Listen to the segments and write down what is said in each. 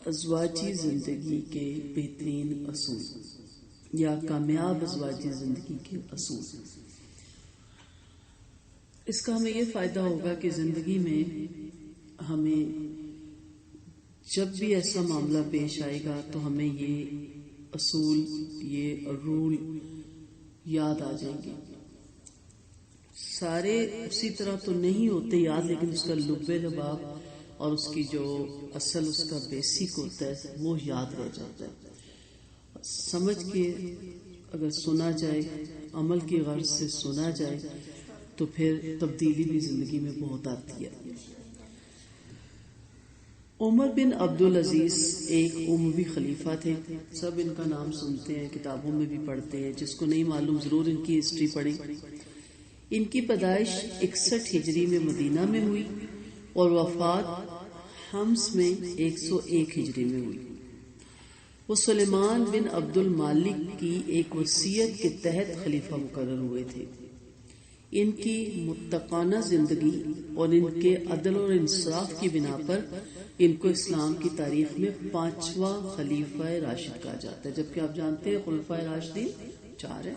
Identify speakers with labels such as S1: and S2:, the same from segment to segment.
S1: ازواجی زندگی کے بہترین اصول یا کامیاب ازواجی زندگی کے اصول. اس کا ہمیں یہ فائدہ ہوگا کہ زندگی میں ہمیں جب بھی ایسا معاملہ پیش آئے گا تو ہمیں یہ اصول، یہ رول یاد آ جائیں گے. سارے اسی طرح تو نہیں ہوتے یاد، لیکن اس کا لب لباب اور اس کی جو اصل اس کا بیسک ہوتا ہے وہ یاد رہ جاتا ہے. سمجھ کے اگر سنا جائے، عمل کی غرض سے سنا جائے تو پھر تبدیلی بھی زندگی میں بہت آتی ہے. عمر بن عبدالعزیز ایک اموی خلیفہ تھے. سب ان کا نام سنتے ہیں، کتابوں میں بھی پڑھتے ہیں. جس کو نہیں معلوم ضرور ان کی ہسٹری پڑھیں. ان کی پیدائش 61 ہجری میں مدینہ میں ہوئی اور وفات حمص میں 101 ہجری میں ہوئی. وہ سلیمان بن عبد المالک کی ایک وصیت کے تحت خلیفہ مقرر ہوئے تھے. ان کی متقانہ زندگی اور ان کے عدل اور انصاف کی بنا پر ان کو اسلام کی تاریخ میں 5واں خلیفہ راشد کہا جاتا ہے. جبکہ آپ جانتے ہیں خلفائے راشدین 4 ہیں،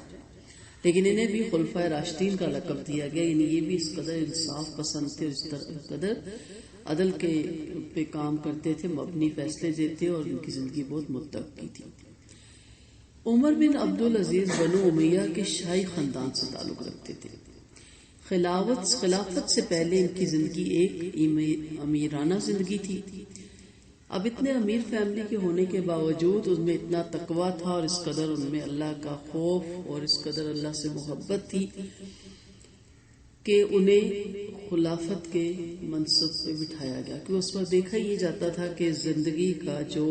S1: لیکن انہیں بھی خلفائے راشدین کا لقب دیا گیا. یعنی یہ بھی اس قدر انصاف پسند تھے اور اس قدر عدل کے پہ کام کرتے تھے، مبنی فیصلے دیتے اور ان کی زندگی بہت متقی تھی. عمر بن عبدالعزیز بنو امیہ کے شاہی خاندان سے تعلق رکھتے تھے. خلافت سے پہلے ان کی زندگی ایک امیرانہ زندگی تھی. اب اتنے امیر فیملی کے ہونے کے باوجود ان میں اتنا تقویٰ تھا اور اس قدر ان میں اللہ کا خوف اور اس قدر اللہ سے محبت تھی کہ انہیں خلافت کے منصب پہ بٹھایا گیا. کہ اس وقت دیکھا یہ جاتا تھا کہ زندگی کا جو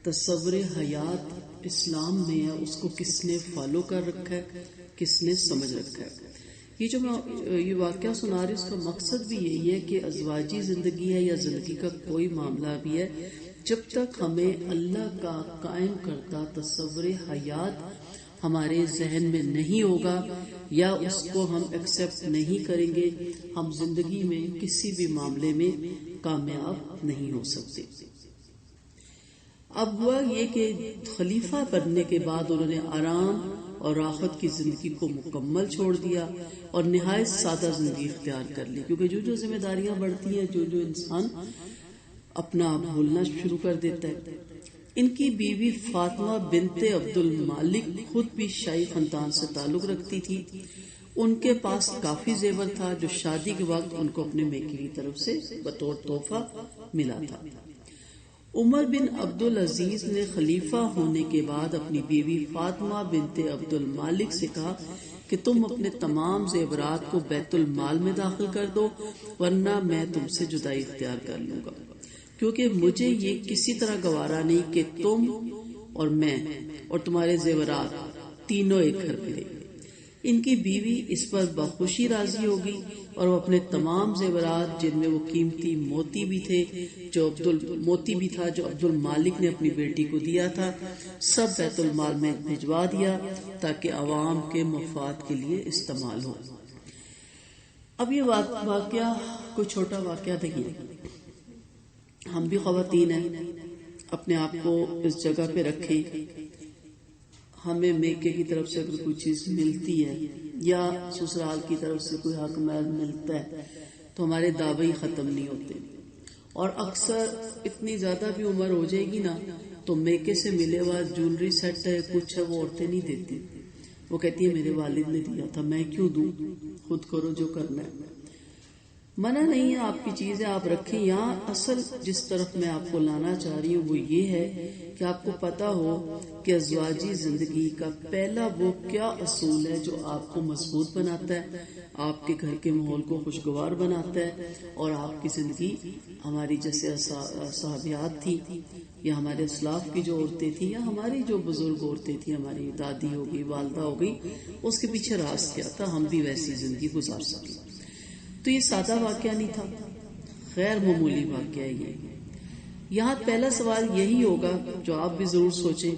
S1: تصور حیات اسلام میں ہے اس کو کس نے فالو کر رکھا ہے، کس نے سمجھ رکھا ہے. یہ جو میں یہ واقعہ سنا رہی ہوں اس کا مقصد بھی یہی ہے کہ ازواجی زندگی ہے یا زندگی کا کوئی معاملہ بھی ہے، جب تک ہمیں اللہ کا قائم کرتا تصور حیات ہمارے ذہن میں نہیں ہوگا یا اس کو ہم ایکسیپٹ نہیں کریں گے، ہم زندگی میں کسی بھی معاملے میں کامیاب نہیں ہو سکتے. اب ہوا یہ کہ خلیفہ بننے کے بعد انہوں نے آرام اور راحت کی زندگی کو مکمل چھوڑ دیا اور نہایت سادہ زندگی اختیار کر لی. کیونکہ جو ذمہ داریاں بڑھتی ہیں، جو انسان اپنا آپ بھولنا شروع کر دیتا ہے. ان کی بیوی فاطمہ بنت عبد المالک خود بھی شاہی خاندان سے تعلق رکھتی تھی. ان کے پاس کافی زیور تھا جو شادی کے وقت ان کو اپنے میکے کی طرف سے بطور تحفہ ملا تھا. عمر بن عبدالعزیز نے خلیفہ ہونے کے بعد اپنی بیوی فاطمہ بنت عبد المالک سے کہا کہ تم اپنے تمام زیورات کو بیت المال میں داخل کر دو، ورنہ میں تم سے جدائی اختیار کر لوں گا، کیونکہ مجھے یہ کسی طرح گوارا نہیں کہ تم اور میں اور تمہارے زیورات تینوں ایک گھر میں رہیں. ان کی بیوی اس پر بخوشی راضی ہوگی اور وہ اپنے تمام زیورات، جن میں وہ قیمتی موتی بھی تھا جو عبد المالک نے اپنی بیٹی کو دیا تھا، سب بیت المال میں بھجوا دیا تاکہ عوام کے مفاد کے لیے استعمال ہو. اب یہ واقعہ کوئی چھوٹا واقعہ نہیں ہے. ہم بھی خواتین ہیں، اپنے آپ کو اس جگہ پہ رکھیں. ہمیں میکے کی طرف سے اگر کوئی چیز ملتی ہے یا سسرال کی طرف سے کوئی حق مال ملتا ہے تو ہمارے دعوے ختم نہیں ہوتے. اور اکثر اتنی زیادہ بھی عمر ہو جائے گی نا تو میکے سے ملے ہوا جولری سیٹ ہے، کچھ ہے، وہ عورتیں نہیں دیتی. وہ کہتی ہے میرے والد نے دیا تھا، میں کیوں دوں، خود کرو جو کرنا ہے. منع نہیں ہے، آپ کی چیز ہے، آپ رکھیں. یہاں اصل جس طرف میں آپ کو لانا چاہ رہی ہوں وہ یہ ہے کہ آپ کو پتا ہو کہ ازواجی زندگی کا پہلا وہ کیا اصول ہے جو آپ کو مضبوط بناتا ہے، آپ کے گھر کے ماحول کو خوشگوار بناتا ہے اور آپ کی زندگی ہماری جیسے صحابیات تھی یا ہمارے اسلاف کی جو عورتیں تھیں یا ہماری جو بزرگ عورتیں تھیں، ہماری دادی ہو گئی، والدہ ہو گئی، اس کے پیچھے راز کیا تھا ہم بھی ویسی زندگی گزار سکیں. تو یہ سادہ واقعہ نہیں تھا، غیر معمولی واقعہ ہے. یہاں پہلا سوال یہی ہوگا جو آپ بھی ضرور سوچیں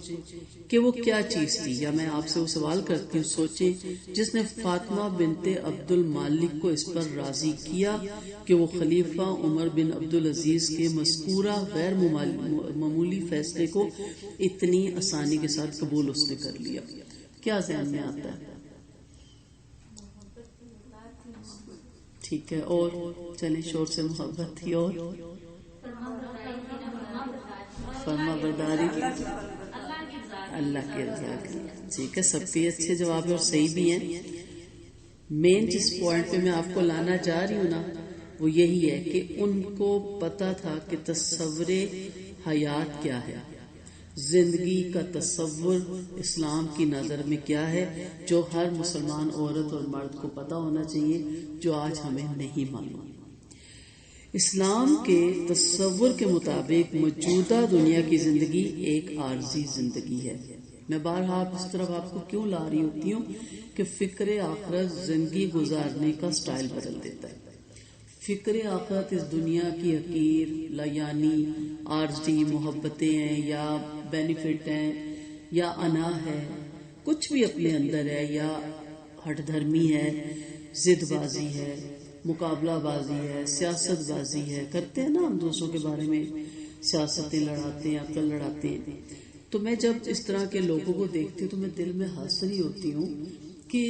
S1: کہ وہ کیا چیز تھی، یا میں آپ سے وہ سوال کرتی ہوں، سوچیں جس نے فاطمہ بنت عبد المالک کو اس پر راضی کیا کہ وہ خلیفہ عمر بن عبد العزیز کے مذکورہ غیر معمولی فیصلے کو اتنی آسانی کے ساتھ قبول اس نے کر لیا. کیا ذہن میں آتا ہے؟ ٹھیک ہے، اور چلیں شور سے محبت تھی، اور فرما برداری اللہ کے رضا کی. ٹھیک ہے، سب کے اچھے جواب ہیں اور صحیح بھی ہیں. مین جس پوائنٹ پہ میں آپ کو لانا چاہ رہی ہوں نا وہ یہی ہے کہ ان کو پتا تھا کہ تصور حیات کیا ہے، زندگی کا تصور اسلام کی نظر میں کیا ہے، جو ہر مسلمان عورت اور مرد کو پتا ہونا چاہیے، جو آج ہمیں نہیں معلوم. اسلام کے تصور کے مطابق موجودہ دنیا کی زندگی ایک عارضی زندگی ہے. میں بارہا اس طرف آپ کو کیوں لا رہی ہوتی ہوں کہ فکر آخرت زندگی گزارنے کا سٹائل بدل دیتا ہے. فکر آخرت اس دنیا کی حقیر یعنی عارضی محبتیں ہیں یا بینیفٹ ہیں یا انا ہے، کچھ بھی اپنے اندر ہے، یا ہٹ دھرمی ہے، ضد بازی ہے، مقابلہ بازی ہے، سیاست بازی ہے، کرتے ہیں نا ہم دوسروں کے بارے میں سیاستیں لڑاتے ہیں، عقل لڑاتے ہیں. تو میں جب اس طرح کے لوگوں کو دیکھتی ہوں تو میں دل میں ہنس رہی ہوتی ہوں کہ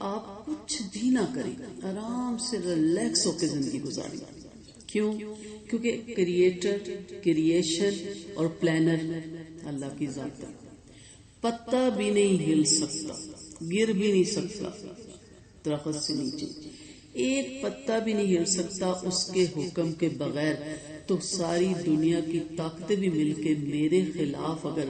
S1: آپ کچھ بھی نہ کریں، آرام سے ریلیکس ہو کے زندگی گزاریں. کیوں؟ کیونکہ کریٹر، کریشن اور پلانر اللہ کی ذات ہے. پتا بھی نہیں ہل سکتا، گر بھی نہیں سکتا درخت سے نیچے، ایک پتا بھی نہیں ہل سکتا اس کے حکم کے بغیر. تو ساری دنیا کی طاقتیں بھی مل کے میرے خلاف اگر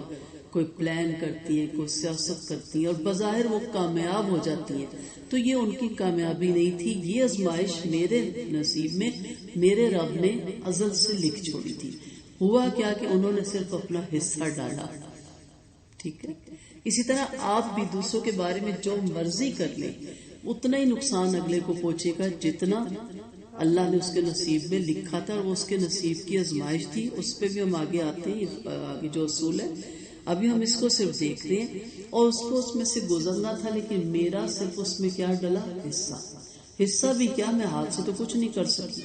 S1: کوئی پلان کرتی ہیں، کوئی سیاست کرتی ہیں اور بظاہر وہ کامیاب ہو جاتی ہیں تو یہ ان کی کامیابی نہیں تھی، یہ آزمائش میرے نصیب میں میرے رب نے ازل سے لکھ چھوڑی تھی. ہوا کیا کہ انہوں نے صرف اپنا حصہ ڈالا. ٹھیک ہے، اسی طرح آپ بھی دوسروں کے بارے میں جو مرضی کر لیں اتنا ہی نقصان اگلے کو پہنچے گا جتنا اللہ نے اس کے نصیب میں لکھا تھا، اور وہ اس کے نصیب کی آزمائش تھی. اس پہ بھی ہم آگے آتے ہیں، آگے جو اصول ہے ابھی ہم اس کو صرف دیکھ رہے ہیں، اور اس کو اس میں سے گزرنا تھا، لیکن میرا صرف اس میں کیا ڈلا؟ حصہ بھی کیا، میں ہاتھ سے تو کچھ نہیں کر سکتی.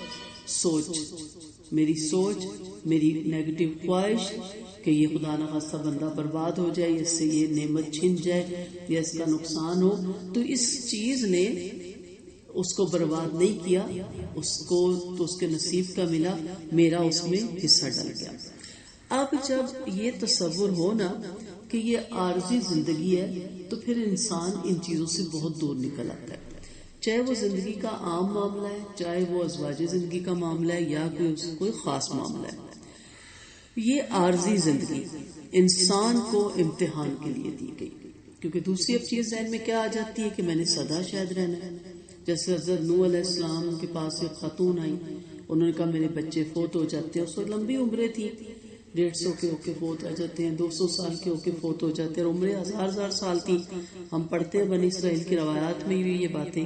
S1: سوچ، میری نیگیٹو خواہش کہ یہ خدا نہ خواستہ بندہ برباد ہو جائے، اس سے یہ نعمت چھن جائے یا اس کا نقصان ہو، تو اس چیز نے اس کو برباد نہیں کیا، اس کو تو اس کے نصیب کا ملا، میرا اس میں حصہ ڈل گیا. اب جب یہ تصور ہو نا کہ یہ عارضی زندگی ہے تو پھر انسان ان چیزوں سے بہت دور نکل آتا ہے، چاہے وہ زندگی کا عام معاملہ ہے، چاہے وہ ازواجی زندگی کا معاملہ ہے، یا کوئی خاص معاملہ ہے. یہ عارضی زندگی انسان کو امتحان کے لیے دی گئی، کیونکہ دوسری اب چیز ذہن میں کیا آ جاتی ہے کہ میں نے سدا شاید رہنا ہے. جیسے حضرت نوح علیہ السلام کے پاس ایک خاتون آئی، انہوں نے کہا میرے بچے فوت ہو جاتے ہیں. اس وقت لمبی عمریں تھی، 150 کے ہو کے فوت ہو جاتے ہیں، 200 سال کے ہو کے فوت ہو جاتے ہیں، اور عمریں ہزار سال تھی. ہم پڑھتے ہیں بنی اسرائیل کی روایات میں بھی یہ باتیں.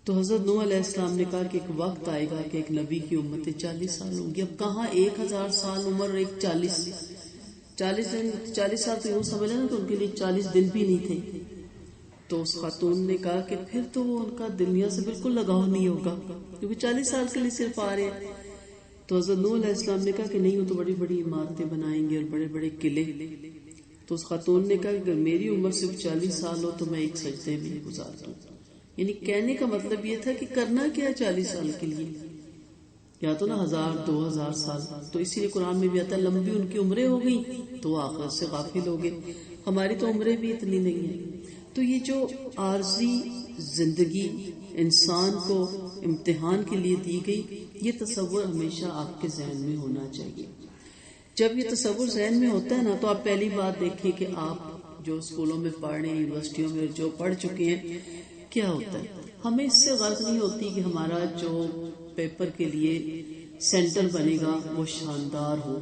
S1: تو حضرت نوح علیہ السلام نے کہا کہ ایک وقت آئے گا کہ ایک نبی کی امتیں 40 سال ہوں گی. اب کہاں 1000 سال عمر، ایک 40 دن، 40 سال تو یوں سمجھ لینا تو ان کے لیے 40 دن بھی نہیں تھے. تو اس خاتون نے کہا کہ پھر تو وہ ان کا دنیا سے بالکل لگاؤ نہیں ہوگا، کیونکہ 40 سال کے لیے صرف آ رہے ہیں. تو حضرت نوح علیہ السلام نے کہا کہ نہیں، وہ تو بڑی بڑی عمارتیں بنائیں گے اور بڑے بڑے قلعے. تو اس خاتون نے کہا کہ اگر میری عمر صرف 40 سال ہو تو میں ایک سجدے میں گزار دوں. یعنی کہنے کا مطلب یہ تھا کہ کرنا کیا 40 سال کے لیے، یا تو نا 1000-2000 سال. تو اسی لیے قرآن میں بھی آتا ہے لمبی ان کی عمریں ہو گئی تو آخرت سے غافل ہو گئے. ہماری تو عمریں بھی اتنی نہیں ہیں. تو یہ جو عارضی زندگی انسان کو امتحان کے لیے دی گئی، یہ تصور ہمیشہ آپ کے ذہن میں ہونا چاہیے. جب یہ تصور ذہن میں ہوتا ہے نا تو آپ پہلی بات دیکھیں کہ آپ جو اسکولوں میں پڑھ رہے ہیں، یونیورسٹیوں میں جو پڑھ چکے ہیں، کیا ہوتا ہے. ہمیں اس سے غرض نہیں ہوتی کہ ہمارا جو پیپر کے لیے سینٹر بنے گا وہ شاندار ہو.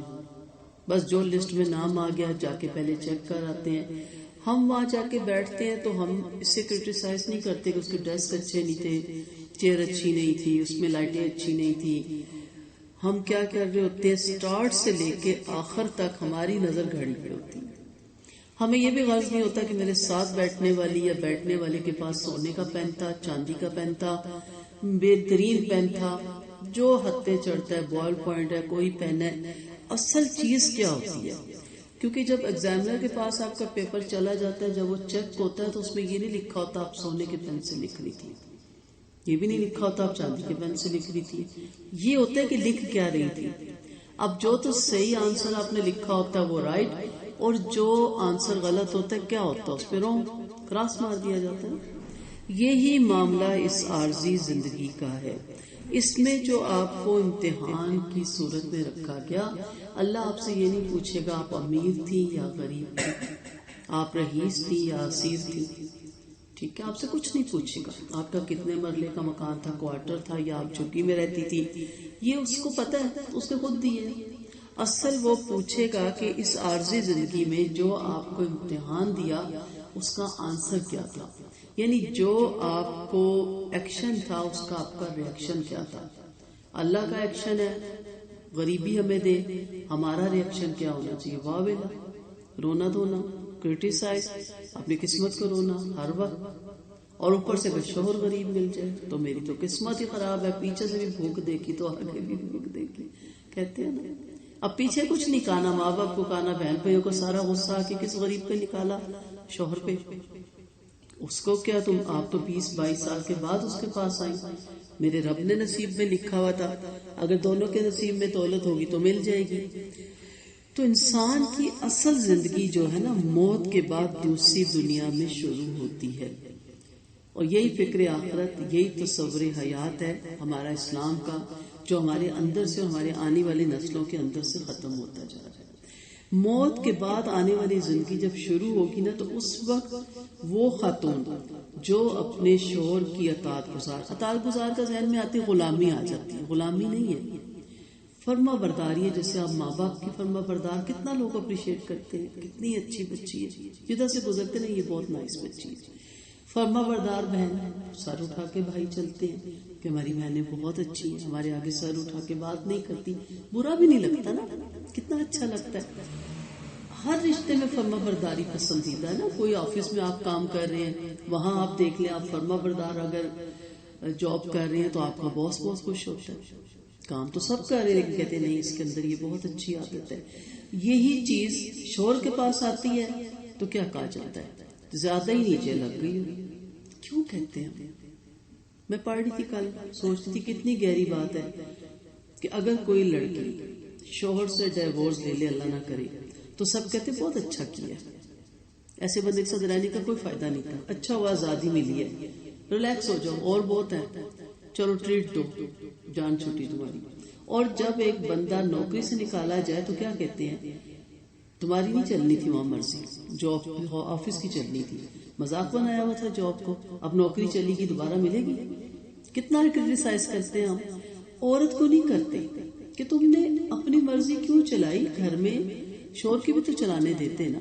S1: بس جو لسٹ میں نام آ گیا جا کے پہلے چیک کر آتے ہیں. ہم وہاں جا کے بیٹھتے ہیں تو ہم اس سے کرٹیسائز نہیں کرتے کہ اس کے ڈیسک اچھے نہیں تھے، چیئر اچھی نہیں تھی، اس میں لائٹیں اچھی نہیں تھی. ہم کیا کر رہے ہوتے ہیں، سٹارٹ سے لے کے آخر تک ہماری نظر گھڑی پہ ہوتی ہے. ہمیں یہ بھی غرض نہیں ہوتا کہ میرے ساتھ بیٹھنے والی یا بیٹھنے والے کے پاس سونے کا پین تھا، چاندی کا پین تھا، بہترین پین تھا، جو ہتھے چڑھتا ہے، بال پوائنٹ ہے، کوئی پین ہے. اصل چیز کیا ہوتی ہے؟ کیونکہ جب ایگزامنر کے پاس آپ کا پیپر چلا جاتا ہے، جب وہ چیک ہوتا ہے تو اس میں یہ نہیں لکھا ہوتا آپ سونے کے پین سے لکھ رہی تھی، یہ بھی نہیں لکھا ہوتا آپ چاندی کے پین سے لکھ رہی تھی. یہ ہوتا ہے کہ لکھ کیا رہی تھی. اب جو تو صحیح آنسر آپ نے لکھا ہوتا ہے وہ رائٹ، اور جو آنسر غلط ہوتا ہے کیا ہوتا ہے، اس پہ رونگ کراس مار دیا جاتا ہے. یہی معاملہ اس عارضی زندگی کا ہے. اس میں جو آپ کو امتحان کی صورت میں رکھا گیا، اللہ آپ سے یہ نہیں پوچھے گا آپ امیر تھی یا غریب تھی، آپ رئیس تھی یا اسیر تھی. ٹھیک ہے، آپ سے کچھ نہیں پوچھے گا آپ کا کتنے مرلے کا مکان تھا، کوارٹر تھا یا آپ جھگی میں رہتی تھی، یہ اس کو پتا ہے، اس نے خود دی ہے. اصل وہ پوچھے گا کہ اس عارضی زندگی میں جو آپ کو امتحان دیا اس کا آنسر کیا تھا، یعنی جو آپ کو ایکشن تھا اس کا آپ کا ریئیکشن کیا تھا. اللہ کا ایکشن ہے غریبی ہمیں دے، ہمارا ریئیکشن کیا ہونا چاہیے؟ واہ ویلا، رونا دھونا، کرٹیسائز، اپنی قسمت کو رونا ہر وقت. اور اوپر سے اگر شوہر غریب مل جائے تو میری تو قسمت ہی خراب ہے، پیچھے سے بھی بھوک دیکھی تو آگے بھی بھوک دیکھی، کہتے ہیں نا. اب پیچھے کچھ نہیں کہنا، ماں باپ کو کہنا، بہن بھائیوں کو، سارا غصہ آ کے کس غریب پہ نکالا؟ شوہر پہ. اس کو کیا، تم آپ تو 20-22 سال کے بعد اس کے پاس آئی. میرے رب نے نصیب میں لکھا ہوا تھا، اگر دونوں کے نصیب میں دولت ہوگی تو مل جائے گی. تو انسان کی اصل زندگی جو ہے نا، موت کے بعد دوسری دنیا میں شروع ہوتی ہے. اور یہی فکر آخرت، یہی تصور حیات ہے ہمارا اسلام کا، جو ہمارے اندر سے اور ہمارے آنے والی نسلوں کے اندر سے ختم ہوتا جا رہا ہے. موت کے بعد آنے والی زندگی جب شروع ہوگی نا، تو اس وقت وہ خاتون جو اپنے شوہر کی اطاعت گزار کا ذہن میں آتی غلامی آ جاتی ہے. غلامی نہیں ہے، فرما برداری ہے. جیسے آپ ماں باپ کی فرما بردار کتنا لوگ اپریشیٹ کرتے ہیں، کتنی اچھی بچی ہے، جدھر سے گزرتے نا یہ بہت نائس بچی ہے. فرما بردار بہن، سر اٹھا کے بھائی چلتے ہیں کہ ہماری بہنیں بہت اچھی ہیں، ہمارے آگے سر اٹھا کے بات نہیں کرتی، برا بھی نہیں لگتا نا، کتنا اچھا لگتا ہے. ہر رشتے میں فرما برداری پسندیدہ ہے نا. کوئی آفس میں آپ کام کر رہے ہیں، وہاں آپ دیکھ لیں، آپ فرما بردار اگر جاب کر رہے ہیں تو آپ کا باس بہت خوش ہوتا ہے. کام تو سب کر رہے ہیں لیکن کہتے ہیں نہیں اس کے اندر یہ بہت اچھی عادت ہے. یہی چیز شوہر کے پاس آتی ہے تو کیا کہا جاتا ہے؟ زیادہ ہی نیچے لگ گئی ہو. کیوں کہتے ہیں؟ میں پڑھ رہی تھی کل، سوچتی تھی کتنی گہری بات ہے کہ اگر کوئی لڑکی شوہر سے ڈیورس لے لے، اللہ نہ کرے، تو سب کہتے بہت اچھا کیا. ایسے بندے کے ساتھ رہنے کا کوئی فائدہ نہیں تھا، اچھا ہوا آزادی ملی ہے، ریلیکس ہو جاؤ، اور بہت ہے، چلو ٹریٹ دو، جان چھوٹی تمہاری. اور جب ایک بندہ نوکری سے نکالا جائے تو کیا کہتے ہیں؟ تمہاری نہیں چلنی تھی وہاں مرضی، جاب آفس کی چلنی تھی، مذاق بنایا ہوا تھا جاب کو، اب نوکری چلی گی دوبارہ ملے گی. کتنا کرٹیسائز کرتے ہیں ہم. عورت کو نہیں کرتے کہ تم نے اپنی مرضی کیوں چلائی، گھر میں شوہر کی بھی تو چلانے دیتے نا.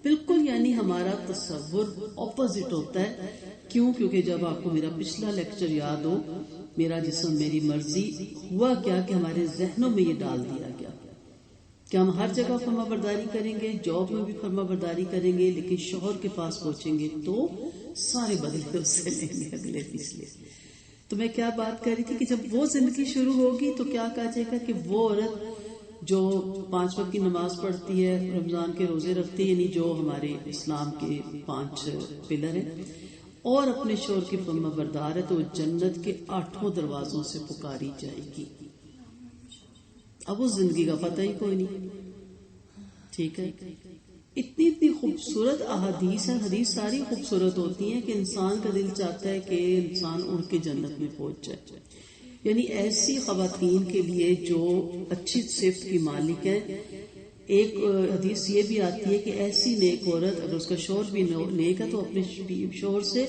S1: بالکل، یعنی ہمارا تصور اپوزٹ ہوتا ہے. کیوں؟ کیونکہ جب آپ کو میرا پچھلا لیکچر یاد ہو، میرا جسم میری مرضی، ہوا کیا کہ ہمارے ذہنوں میں یہ ڈال دیا گیا کہ ہم ہر جگہ فرما برداری کریں گے، جاب میں بھی فرما برداری کریں گے، لیکن شوہر کے پاس پہنچیں گے تو سارے بدلے اس سے لیں گے، اگلے پچھلے. تو میں کیا بات کر رہی تھی کہ جب وہ زندگی شروع ہوگی تو کیا کہا جائے گا کہ وہ عورت جو 5 وقت کی نماز پڑھتی ہے، رمضان کے روزے رکھتی ہے، یعنی جو ہمارے اسلام کے 5 پلر ہیں، اور اپنے شوہر کی فرما بردار ہے، تو جنت کے 8 دروازوں سے پکاری جائے گی. اب اس زندگی کا پتہ ہی کوئی نہیں. ٹھیک ہے، اتنی خوبصورت احادیث ہیں. حدیث ساری خوبصورت ہوتی ہیں کہ انسان کا دل چاہتا ہے کہ انسان اڑ کے جنت میں پہنچ جائے. یعنی ایسی خواتین کے لیے جو اچھی صفت کی مالک ہیں. ایک حدیث یہ بھی آتی ہے کہ ایسی نیک عورت اگر اس کا شوہر بھی نیک ہے تو اپنے شوہر سے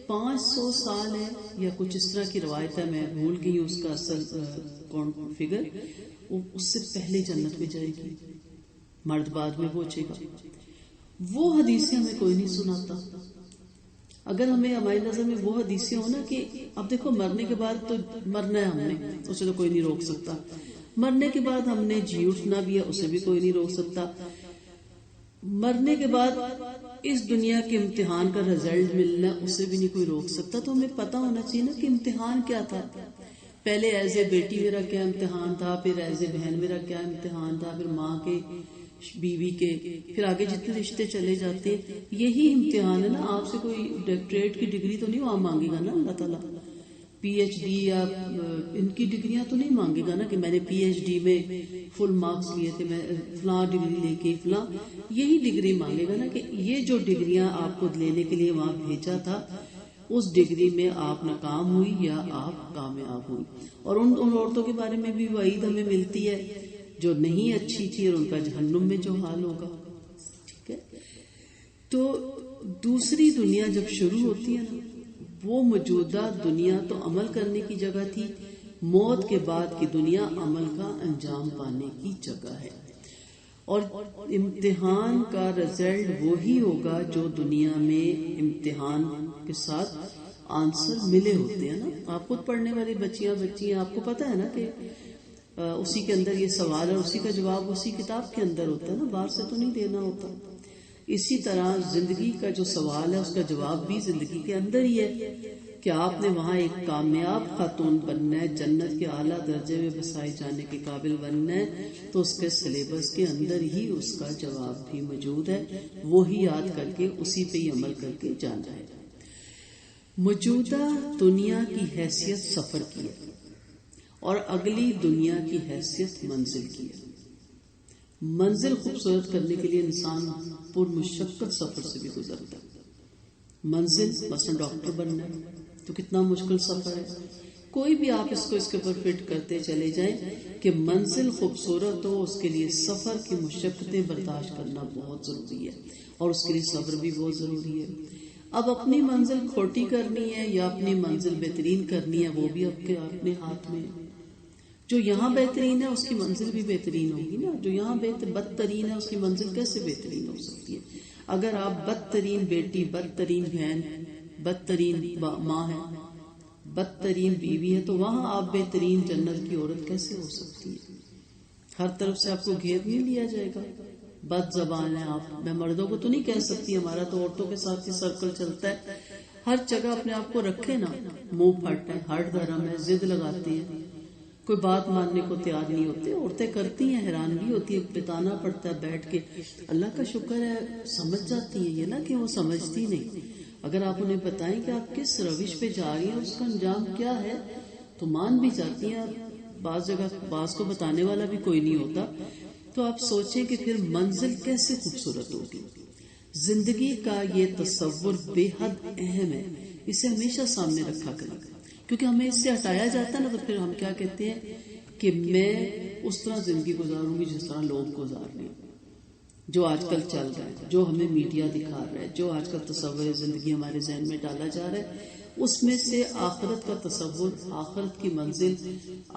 S1: 500 سال ہے یا کچھ اس طرح کی روایت ہے، میں بھول گئی اس کا اصل فگر، اس سے پہلے جنت میں جائے گی، مرد بعد میں پہنچے گا. وہ حدیثیں ہمیں کوئی نہیں سناتا. اگر ہمیں ہماری نظر میں وہ حدیثیں ہو نا کہ اب دیکھو مرنے کے بعد تو مرنا ہے ہم نے، اسے تو کوئی نہیں روک سکتا، مرنے کے بعد ہم نے جی اٹھنا بھی ہے، اسے بھی کوئی نہیں روک سکتا. مرنے کے بعد اس دنیا کے امتحان کا رزلٹ ملنا اسے بھی نہیں کوئی روک سکتا. تو ہمیں پتا ہونا چاہیے نا کہ امتحان کیا تھا. پہلے ایز اے بیٹی میرا کیا امتحان تھا، پھر ایز اے بہن میرا کیا امتحان تھا، پھر ماں کے، بیوی کے، پھر آگے جتنے رشتے چلے جاتے ہیں. یہی امتحان ہے نا. آپ سے کوئی ڈاکٹریٹ کی ڈگری تو نہیں وہاں مانگے گا نا اللہ تعالیٰ، پی ایچ ڈی یا ان کی ڈگریاں تو نہیں مانگے گا نا کہ میں نے پی ایچ ڈی میں فل مارکس لیے تھے، میں فلاں ڈگری لے کے فلاں. یہی ڈگری مانگے گا نا کہ یہ جو ڈگریاں آپ کو لینے کے لیے وہاں بھیجا تھا، اس ڈگری میں آپ ناکام ہوئی یا آپ کامیاب ہوئی. اور ان عورتوں کے بارے میں بھی وعید ہمیں ملتی ہے جو نہیں اچھی تھی، اور ان کا جہنم میں جو حال ہوگا. ٹھیک ہے. تو دوسری دنیا جب شروع ہوتی ہے نا، وہ موجودہ دنیا تو عمل کرنے کی جگہ تھی، موت کے بعد کی دنیا عمل کا انجام پانے کی جگہ ہے. اور امتحان کا رزلٹ وہی ہوگا جو دنیا میں امتحان کے ساتھ آنسر ملے ہوتے ہیں نا. آپ خود پڑھنے والی بچیاں آپ کو پتا ہے نا کہ اسی کے اندر یہ سوال ہے، اسی کا جواب اسی کتاب کے اندر ہوتا ہے نا، باہر سے تو نہیں دینا ہوتا. اسی طرح زندگی کا جو سوال ہے اس کا جواب بھی زندگی کے اندر ہی ہے کہ آپ نے وہاں ایک کامیاب خاتون بننا ہے، جنت کے اعلیٰ درجے میں بسائے جانے کے قابل بننا ہے، تو اس کے سلیبس کے اندر ہی اس کا جواب بھی موجود ہے. وہی یاد کر کے اسی پہ ہی عمل کر کے جانا ہے. موجودہ دنیا کی حیثیت سفر کی ہے اور اگلی دنیا کی حیثیت منزل کی ہے. منزل خوبصورت کرنے کے لیے انسان پر مشقت سفر سے بھی گزرتا ہے. منزل مثلا ڈاکٹر بننا ہے تو کتنا مشکل سفر ہے. کوئی بھی آپ اس کو اس کے اوپر فٹ کرتے چلے جائیں کہ منزل خوبصورت ہو، اس کے لیے سفر کی مشقتیں برداشت کرنا بہت ضروری ہے، اور اس کے لیے صبر بھی بہت ضروری ہے. اب اپنی منزل کھوٹی کرنی ہے یا اپنی منزل بہترین کرنی ہے، وہ بھی اپنے ہاتھ میں ہے. جو یہاں بہترین ہے اس کی منزل بھی بہترین ہوگی نا. جو یہاں بدترین ہے اس کی منزل کیسے بہترین ہو سکتی ہے؟ اگر آپ بدترین بیٹی، بدترین بہن، بدترین ماں ہے، بدترین بیوی ہے، تو وہاں آپ بہترین جنت کی عورت کیسے ہو سکتی ہے؟ ہر طرف سے آپ کو گھیر نہیں لیا جائے گا. بد زبان ہے آپ. میں مردوں کو تو نہیں کہہ سکتی، ہمارا تو عورتوں کے ساتھ ہی سرکل چلتا ہے. ہر جگہ اپنے آپ کو رکھے نا. منہ پھٹ ہے، ہٹ دھرم ہے، ضد لگاتے ہیں، کوئی بات ماننے کو تیار نہیں ہوتے. عورتیں کرتی ہیں، حیران بھی ہوتی ہے، بتانا پڑتا ہے بیٹھ کے. اللہ کا شکر ہے سمجھ جاتی ہیں یہ نا کہ وہ سمجھتی نہیں. اگر آپ انہیں بتائیں کہ آپ کس روش پہ جا رہی ہیں، اس کا انجام کیا ہے، تو مان بھی جاتی ہیں. بعض جگہ بعض کو بتانے والا بھی کوئی نہیں ہوتا. تو آپ سوچیں کہ پھر منزل کیسے خوبصورت ہوگی. زندگی کا یہ تصور بے حد اہم ہے، اسے ہمیشہ سامنے رکھا کریں، کیونکہ ہمیں اس سے ہٹایا جاتا ہے نا. تو پھر ہم کیا کہتے ہیں کہ میں اس طرح زندگی گزاروں گی جس طرح لوگ گزار رہے ہیں، جو آج کل چل رہا ہے، جو ہمیں میڈیا دکھا رہا ہے، جو آج کل تصور زندگی ہمارے ذہن میں ڈالا جا رہا ہے. اس میں سے آخرت کا تصور، آخرت کی منزل،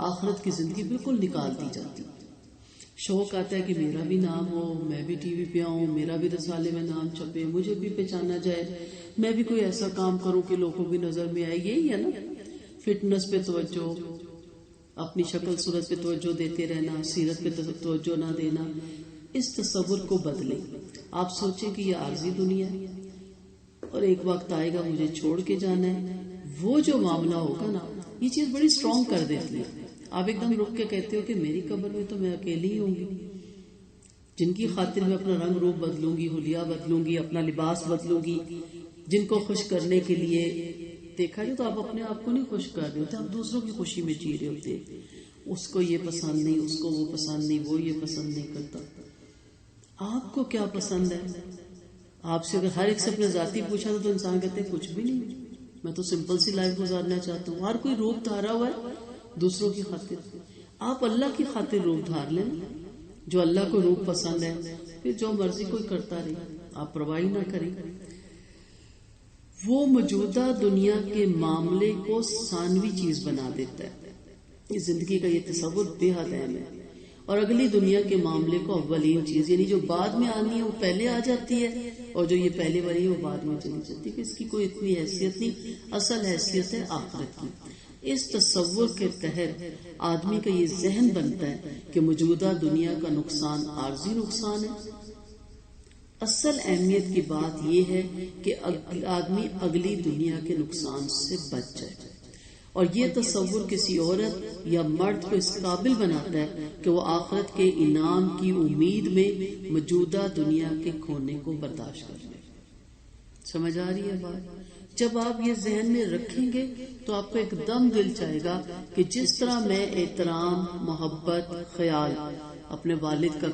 S1: آخرت کی زندگی بالکل نکال دی جاتی. شوق آتا ہے کہ میرا بھی نام ہو، میں بھی ٹی وی پہ آؤں، میرا بھی رسالے میں نام چھپے، مجھے بھی پہچانا جائے، میں بھی کوئی ایسا کام کروں کہ لوگوں کی نظر میں آئے. یہی ہے نا. فٹنس پہ توجہ، اپنی شکل صورت پہ توجہ دیتے رہنا، سیرت پہ توجہ نہ دینا. اس تصور کو بدلیں. آپ سوچیں کہ یہ عارضی دنیا ہے اور ایک وقت آئے گا مجھے چھوڑ کے جانا ہے. وہ جو معاملہ ہوگا نا، یہ چیز بڑی سٹرونگ کر دیتی ہے. آپ ایک دم رک کے کہتے ہو کہ میری قبر میں تو میں اکیلی ہی ہوں گی. جن کی خاطر میں اپنا رنگ روپ بدلوں گی، حلیہ بدلوں گی، اپنا لباس بدلوں گی، جن کو خوش کرنے کے لیے دیکھا جائے تو آپ اپنے آپ کو نہیں خوش کر رہے ہوتے، آپ دوسروں کی خوشی میں جی رہے ہوتے. اس کو یہ پسند نہیں، اس کو وہ پسند نہیں، وہ یہ پسند نہیں کرتا. آپ کو کیا پسند ہے؟ آپ سے اگر ہر ایک سے اپنے ذاتی پوچھا تو انسان کہتے ہیں کچھ بھی نہیں، میں تو سمپل سی لائف گزارنا چاہتا ہوں. ہر کوئی روپ دھارا ہوا ہے دوسروں کی خاطر. آپ اللہ کی خاطر روپ دھار لیں. جو اللہ کو روپ پسند ہے، پھر جو مرضی کوئی کرتا رہے، آپ پرواہ نہ کریں. وہ موجودہ دنیا کے معاملے کو ثانوی چیز بنا دیتا ہے. اس زندگی کا یہ تصور بے حد اہم ہے. اور اگلی دنیا کے معاملے کو اولین چیز، یعنی جو بعد میں آنی ہے وہ پہلے آ جاتی ہے، اور جو یہ پہلے والی ہے وہ بعد میں چلی جاتی ہے. کہ اس کی کوئی اتنی حیثیت نہیں. اصل حیثیت ہے آخرت کی. اس تصور کے تحت آدمی کا یہ ذہن بنتا ہے کہ موجودہ دنیا کا نقصان عارضی نقصان ہے۔ اصل اہمیت کی بات یہ ہے کہ آدمی اگلی دنیا کے نقصان سے بچ جائے، اور یہ تصور کسی عورت یا مرد کو اس قابل بناتا ہے کہ وہ آخرت کے انعام کی امید میں موجودہ دنیا کے کھونے کو برداشت کر لے۔ سمجھ آ رہی ہے بات؟ جب آپ یہ ذہن میں رکھیں گے تو آپ کو ایک دم دل چاہے گا کہ جس طرح میں احترام، محبت، خیال اپنے والد کا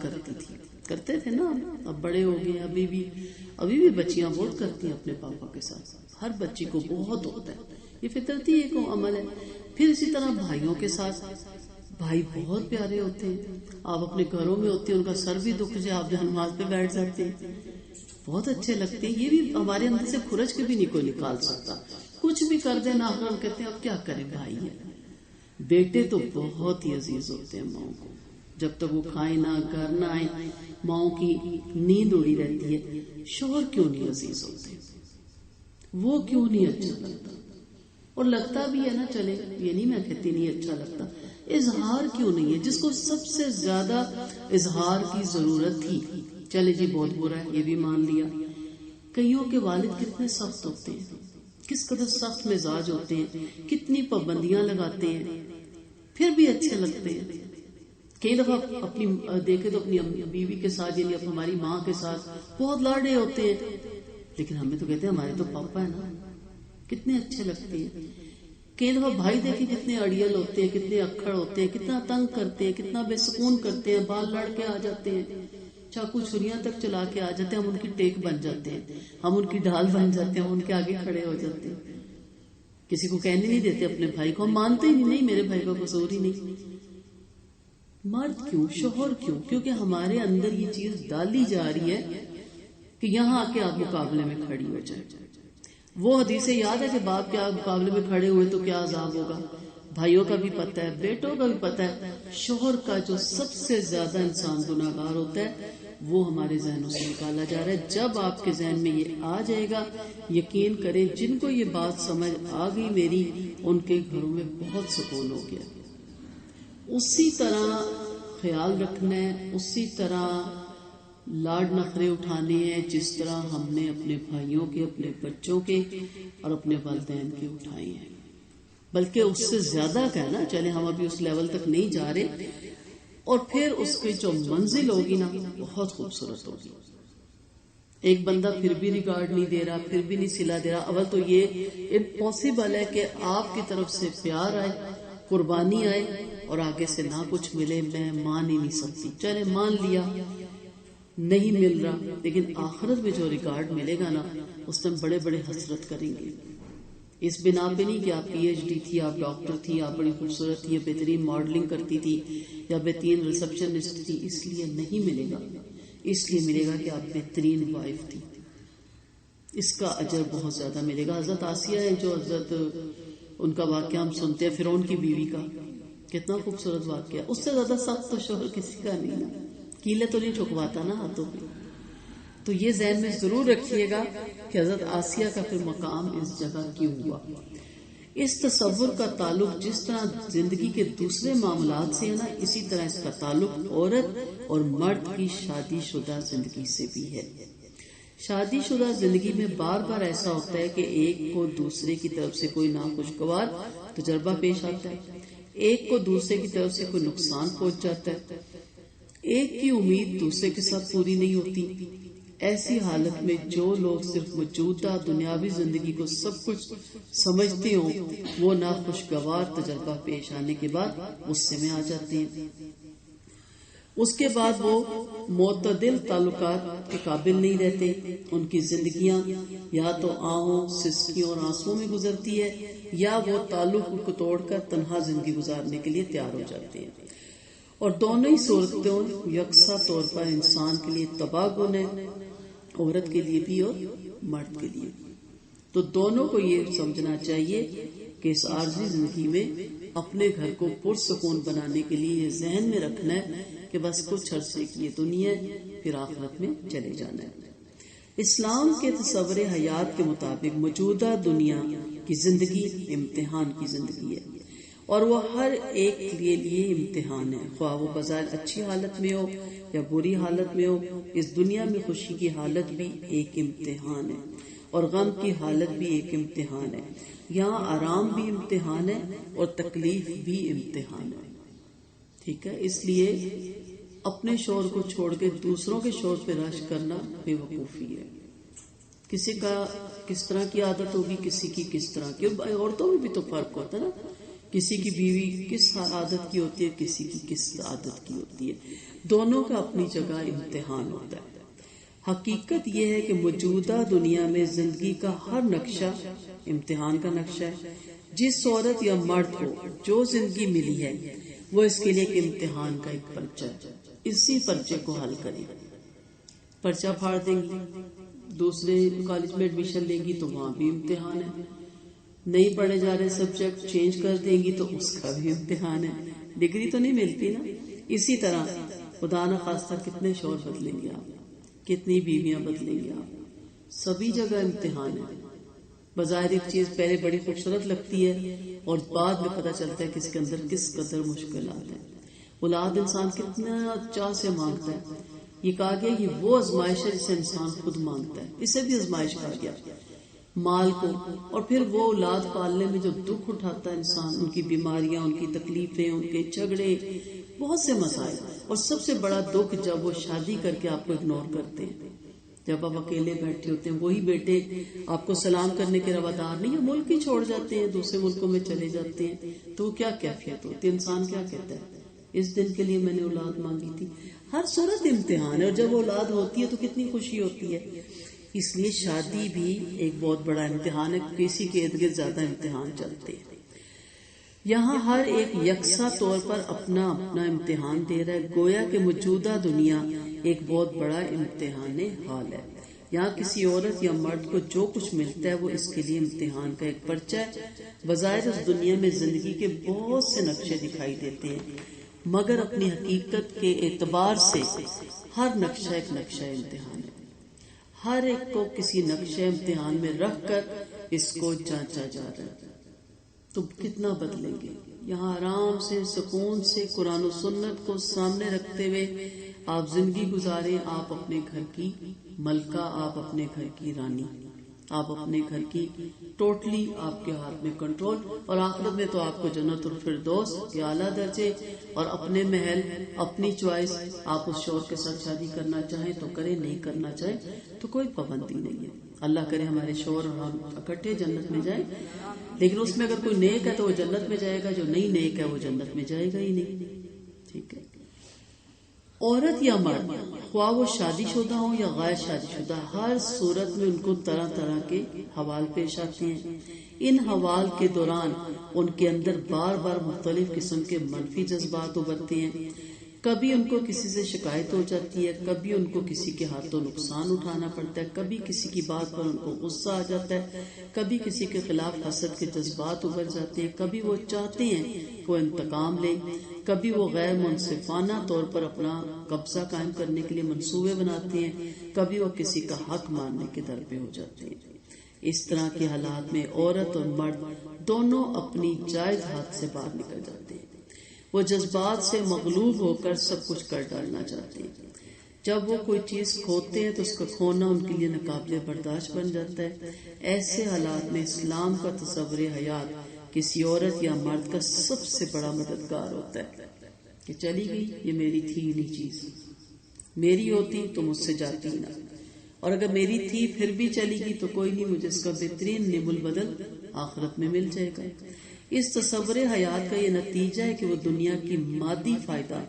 S1: کرتے تھے نا، اب بڑے ہو گئے، ابھی بھی بچیاں بہت کرتی ہیں اپنے پاپا کے ساتھ، ہر بچی کو بہت ہوتا ہے، یہ فطرتی ایک عمل ہے۔ پھر اسی طرح بھائیوں کے ساتھ، بھائی بہت پیارے ہوتے ہیں، آپ اپنے گھروں میں ہوتے ہیں، ان کا سر بھی دکھ جائے آپ جہاں نماز پہ بیٹھ جاتے ہیں، بہت اچھے لگتے ہیں، یہ بھی ہمارے اندر سے کھرچ کے بھی نہیں کوئی نکال سکتا، کچھ بھی کر دیں نہ ہم کہتے ہیں اب کیا کریں، بھائی ہے۔ بیٹے تو بہت ہی عزیز ہوتے ہیں ماؤں کو، جب تک وہ کھائیں نہ گھر نہ آئیں ماؤں کی نیند اڑی رہتی ہے۔ شوہر کیوں نہیں عزیز ہوتے، وہ کیوں نہیں اچھا لگتا، اور لگتا بھی ہے نا، چلے یہ نہیں میں کہتی نہیں اچھا لگتا، اظہار کیوں نہیں ہے، جس کو سب سے زیادہ اظہار کی ضرورت تھی، چلے جی بہت برا ہے یہ بھی مان لیا۔ کئیوں کے والد کتنے سخت ہوتے ہیں، کس قدر سخت مزاج ہوتے ہیں، کتنی پابندیاں لگاتے ہیں، پھر بھی اچھے لگتے ہیں۔ کئی دفعہ اپنی دیکھے تو اپنی بیوی کے ساتھ، یعنی ہماری ماں کے ساتھ بہت لاڈے ہوتے ہیں، لیکن ہمیں تو کہتے ہیں ہمارے تو پاپا ہے نا، کتنے اچھے لگتے ہیں۔ کئی دفعہ بھائی دیکھیں کتنے اڑیل ہوتے ہیں، کتنے اکھڑ ہوتے ہیں، کتنا تنگ کرتے ہیں، کتنا بے سکون کرتے ہیں، بال لڑ کے آ جاتے ہیں، چاقو چھریاں تک چلا کے آ جاتے ہیں، ہم ان کی ٹیک بن جاتے ہیں، ہم ان کی ڈھال بن جاتے ہیں، ہم ان کے آگے کھڑے ہو جاتے ہیں، کسی کو کہنے نہیں دیتے اپنے بھائی کو، ہم مانتے ہی نہیں میرے بھائی کا قصور ہی نہیں۔ مرد کیوں، شوہر کیوں؟ کیونکہ ہمارے اندر یہ چیز ڈالی جا رہی ہے کہ یہاں آ کے آپ مقابلے میں کھڑی ہو جائے۔ وہ حدیث یاد ہے کہ باپ کے مقابلے میں کھڑے ہوئے تو کیا عذاب ہوگا، بھائیوں کا بھی پتہ ہے، بیٹوں کا بھی پتہ ہے۔ شوہر کا جو سب سے زیادہ انسان گناہگار ہوتا ہے وہ ہمارے ذہنوں سے نکالا جا رہا ہے۔ جب آپ کے ذہن میں یہ آ جائے گا، یقین کریں جن کو یہ بات سمجھ آ گئی میری، ان کے گھروں میں بہت سکون ہو گیا۔ اسی طرح خیال رکھنا ہے، اسی طرح لاڈ نخرے اٹھانے ہیں جس طرح ہم نے اپنے بھائیوں کے، اپنے بچوں کے اور اپنے والدین کے اٹھائے ہیں، بلکہ اس سے زیادہ کہنا، چلے ہم ابھی اس لیول تک نہیں جا رہے، اور پھر اس کی جو منزل ہوگی نا بہت خوبصورت ہوگی۔ ایک بندہ پھر بھی ریگارڈ نہیں دے رہا، پھر بھی نہیں صلہ دے رہا، اول تو یہ امپاسبل ہے کہ آپ کی طرف سے پیار آئے، قربانی آئے، اور آگے سے نہ کچھ ملے، میں مان ہی نہیں سکتی، چلے مان لیا نہیں مل رہا، لیکن آخرت میں جو ریکارڈ ملے گا نا اس میں بڑے بڑے حسرت کریں گے، اس بنا پہ نہیں کہ آپ پی ایچ ڈی تھی، آپ ڈاکٹر تھی، آپ بڑی خوبصورت تھی، یا بہترین ماڈلنگ کرتی تھی، یا بہترین ریسپشنسٹ تھی، اس لیے نہیں ملے گا، اس لیے ملے گا کہ آپ بہترین وائف تھی، اس کا اجر بہت زیادہ ملے گا۔ حضرت آسیہ ہے جو حضرت ان کا واقعہ ہم سنتے ہیں، فرعون کی بیوی کا، کتنا خوبصورت واقعہ، اس سے زیادہ سخت تو شوہر کسی کا نہیں نا، کیلے تو نہیں ٹھکواتا نا ہاتھوں پہ۔ تو یہ ذہن میں ضرور رکھیے گا کہ حضرت آسیہ کا پھر مقام اس جگہ کیوں ہوا۔ اس تصور کا تعلق جس طرح زندگی کے دوسرے معاملات سے ہے نا، اسی طرح اس کا تعلق عورت اور مرد کی شادی شدہ زندگی سے بھی ہے۔ شادی شدہ زندگی میں بار بار ایسا ہوتا ہے کہ ایک کو دوسرے کی طرف سے کوئی ناخوشگوار تجربہ پیش آتا ہے، ایک کو دوسرے کی طرف سے کوئی نقصان پہنچ جاتا ہے، ایک کی امید دوسرے کے ساتھ پوری نہیں ہوتی۔ ایسی حالت میں جو لوگ صرف موجودہ دنیاوی زندگی کو سب کچھ سمجھتے ہوں، وہ ناخوشگوار تجربہ پیش آنے کے بعد غصے میں آ جاتے ہیں، اس کے بعد وہ معتدل تعلقات کے قابل نہیں رہتے، ان کی زندگیاں یا تو آہوں، سسکیوں اور آنسوؤں میں گزرتی ہے، یا وہ تعلق کو توڑ کر تنہا زندگی گزارنے کے لیے تیار ہو جاتے ہیں، اور دونوں ہی صورتیں یکساں طور پر انسان کے لیے تباہ کن ہے، عورت کے لیے بھی اور مرد کے لیے بھی۔ تو دونوں کو یہ سمجھنا چاہیے کہ اس عارضی زندگی میں اپنے گھر کو پرسکون بنانے کے لیے یہ ذہن میں رکھنا ہے کہ بس کچھ عرصے کی یہ دنیا ہے، پھر آخرت میں چلے جانا ہے۔ اسلام کے تصور حیات کے مطابق موجودہ دنیا کی زندگی امتحان کی زندگی ہے، اور وہ ہر ایک کے لیے امتحان ہے، خواہ وہ بظاہر اچھی حالت میں ہو یا بری حالت میں ہو۔ اس دنیا میں خوشی کی حالت بھی ایک امتحان ہے اور غم کی حالت بھی ایک امتحان ہے، یہاں آرام بھی امتحان ہے اور تکلیف بھی امتحان ہے۔ ٹھیک ہے، اس لیے اپنے شور کو چھوڑ کے دوسروں کے شور پہ رشک کرنا بے وقوفی ہے۔ کسی کا کس طرح کی عادت ہوگی، کسی کی کس طرح کی، عورتوں میں بھی تو فرق ہوتا ہے نا، کسی کی بیوی کس عادت کی ہوتی ہے، کسی کی کس عادت کی ہوتی ہے، دونوں کا اپنی جگہ امتحان ہوتا ہے۔ حقیقت یہ ہے کہ موجودہ دنیا میں زندگی کا ہر نقشہ امتحان کا نقشہ ہے۔ جس عورت یا مرد کو جو زندگی ملی ہے وہ اس کے لیے ایک امتحان کا ایک پرچہ ہے، اسی پرچے کو حل کرے۔ پرچہ پھاڑ دیں گی، دوسرے کالج میں ایڈمیشن لیں گی تو وہاں بھی امتحان ہے، نہیں پڑھے جا رہے سبجیکٹ چینج کر دیں گی تو اس کا بھی امتحان ہے، ڈگری تو نہیں ملتی نا۔ اسی طرح خدا نہ خواستہ کتنے شوہر بدلیں گے آپ، کتنی بیویاں بدلیں گے آپ، سبھی جگہ امتحان ہے۔ بظاہر ایک چیز پہلے بڑی خوبصورت لگتی ہے اور بعد میں پتہ چلتا ہے کہ اس کے اندر کس قدر مشکلات ہیں۔ اولاد انسان کتنا چاہ سے مانگتا ہے، یہ کہا گیا کہ وہ آزمائش ہے جسے انسان خود مانگتا ہے، اسے بھی آزمائش کہا گیا، مال کو، اور پھر وہ اولاد پالنے میں جو دکھ اٹھاتا ہے انسان، ان کی بیماریاں، ان کی تکلیفیں، ان کے جھگڑے، بہت سے مسائل، اور سب سے بڑا دکھ جب وہ شادی کر کے آپ کو اگنور کرتے ہیں، جب آپ اکیلے بیٹھے ہوتے ہیں، وہی بیٹے آپ کو سلام کرنے کے روادار نہیں، ملک ہی چھوڑ جاتے ہیں، دوسرے ملکوں میں چلے جاتے ہیں، تو کیا کیفیت ہوتی ہے، انسان کیا کہتا ہے، اس دن کے لیے میں نے اولاد مانگی تھی۔ ہر صورت امتحان ہے، اور جب اولاد ہوتی ہے تو کتنی خوشی ہوتی ہے۔ اس لیے شادی بھی ایک بہت بڑا امتحان ہے، کسی کے ارد گرد زیادہ امتحان چلتے ہیں۔ یہاں ہر ایک یکساں طور پر اپنا اپنا امتحان دے رہا ہے، گویا کہ موجودہ دنیا ایک بہت بڑا امتحان حال ہے۔ یہاں کسی عورت یا مرد کو جو کچھ ملتا ہے وہ اس کے لیے امتحان کا ایک پرچہ ہے۔ بظاہر اس دنیا میں زندگی کے بہت سے نقشے دکھائی دیتے ہیں، مگر اپنی حقیقت کے اعتبار سے ہر نقشہ ایک نقشہ امتحان ہے۔ ہر ایک کو کسی نقشہ امتحان میں رکھ کر اس کو جانچا جا رہا ہے، تو کتنا بدلیں گے۔ یہاں آرام سے، سکون سے، قرآن و سنت کو سامنے رکھتے ہوئے آپ زندگی گزاریں، آپ اپنے گھر کی ملکہ، آپ اپنے گھر کی رانی، آپ اپنے گھر کی ٹوٹلی آپ کے ہاتھ میں کنٹرول، اور آخرت میں تو آپ کو جنت الفردوس کے اعلیٰ درجے اور اپنے محل، اپنی چوائس۔ آپ اس شوہر کے ساتھ شادی کرنا چاہیں تو کریں، نہیں کرنا چاہیں تو کوئی پابندی نہیں ہے۔ اللہ کرے ہمارے شوہر اور ہم اکٹھے جنت میں جائیں، لیکن اس میں اگر کوئی نیک ہے تو وہ جنت میں جائے گا، جو نہیں نیک ہے وہ جنت میں جائے گا ہی نہیں۔ ٹھیک ہے، عورت یا مرد، خواہ وہ شادی شدہ ہوں یا غیر شادی شدہ، ہر صورت میں ان کو طرح طرح کے حوال پیش آتے ہیں۔ ان حوال کے دوران ان کے اندر بار بار مختلف قسم کے منفی جذبات ابھرتے ہیں۔ کبھی ان کو کسی سے شکایت ہو جاتی ہے، کبھی ان کو کسی کے ہاتھوں نقصان اٹھانا پڑتا ہے، کبھی کسی کی بات پر ان کو غصہ آ جاتا ہے، کبھی کسی کے خلاف حسد کے جذبات ابھر جاتے ہیں، کبھی وہ چاہتے ہیں کہ وہ انتقام لیں، کبھی وہ غیر منصفانہ طور پر اپنا قبضہ قائم کرنے کے لیے منصوبے بناتے ہیں، کبھی وہ کسی کا حق ماننے کے در پہ ہو جاتے ہیں۔ اس طرح کے حالات میں عورت اور مرد دونوں اپنی جائز حد سے باہر نکل جاتے ہیں، وہ جذبات سے مغلوب ہو کر سب کچھ کر ڈالنا چاہتے ہیں۔ جب وہ کوئی چیز کھوتے ہیں تو اس کا کھونا ان کے لیے ناقابل برداشت بن جاتا ہے۔ ایسے حالات میں اسلام کا تصور حیات کسی عورت یا مرد کا سب سے بڑا مددگار ہوتا ہے کہ چلی گئی، یہ میری تھی نہیں چیز، میری ہوتی تو مجھ سے جاتی نہ، اور اگر میری تھی پھر بھی چلی گئی تو کوئی نہیں، مجھے اس کا بہترین نعم البدل آخرت میں مل جائے گا۔ اس تصور حیات کا یہ نتیجہ ہے کہ وہ دنیا کی مادی فائدہ